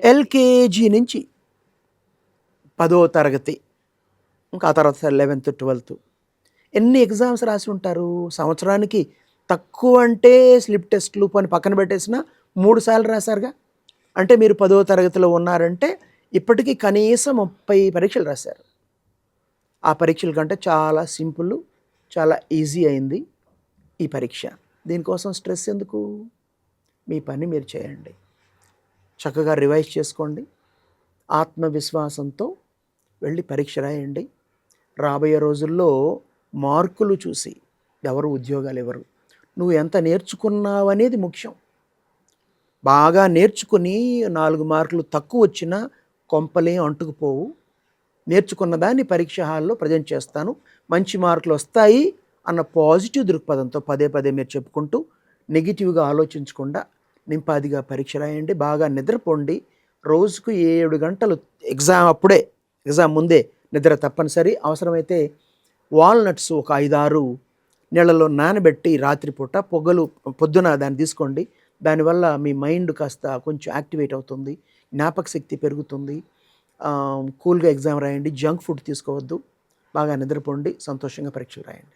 LKG నుంచి 10వ తరగతి, ఇంకా ఆ తర్వాత 11థ్, 12థ్ ఎన్ని ఎగ్జామ్స్ రాసి ఉంటారు? సంవత్సరానికి తక్కువ అంటే స్లిప్ టెస్ట్‌లు పోనీ పక్కన పెట్టేసినా 3 సార్లు రాసారుగా. అంటే మీరు 10వ తరగతిలో ఉన్నారంటే ఇప్పటికి కనీసం 30 పరీక్షలు రాశారు. ఆ పరీక్షల కంటే చాలా సింపుల్, చాలా ఈజీ అయింది ఈ పరీక్ష. దీనికోసం స్ట్రెస్ ఎందుకు? మీ పని మీరు చేయండి. చక్కగా రివైజ్ చేసుకోండి. ఆత్మవిశ్వాసంతో వెళ్ళి పరీక్ష రాయండి. రాబోయే రోజుల్లో మార్కులు చూసి ఎవరు ఉద్యోగాలు ఇవ్వరు. నువ్వు ఎంత నేర్చుకున్నావనేది ముఖ్యం. బాగా నేర్చుకుని 4 మార్కులు తక్కువ వచ్చినా కొంపలేం అంటుకుపోవు. నేర్చుకున్న దాన్ని పరీక్ష హాల్‌లో ప్రజెంట్ చేస్తాను. మంచి మార్కులు వస్తాయి అన్న పాజిటివ్ దృక్పథంతో పదే పదే మీరు చెప్పుకుంటూ నెగెటివ్‌గా ఆలోచించకుండా నింపాదిగా పరీక్ష రాయండి. బాగా నిద్రపోండి. రోజుకు 7 గంటలు ఎగ్జామ్ ముందే నిద్ర తప్పనిసరి. అవసరమైతే వాల్‌నట్స్ ఒక 5, 6 నీళ్ళలో నానబెట్టి రాత్రిపూట పొద్దున దాన్ని తీసుకోండి. దానివల్ల మీ మైండ్ కాస్త కొంచెం యాక్టివేట్ అవుతుంది. జ్ఞాపక శక్తి పెరుగుతుంది. కూల్‌గా ఎగ్జామ్ రాయండి. జంక్ ఫుడ్ తీసుకోవద్దు. బాగా నిద్రపోండి. సంతోషంగా పరీక్షలు రాయండి.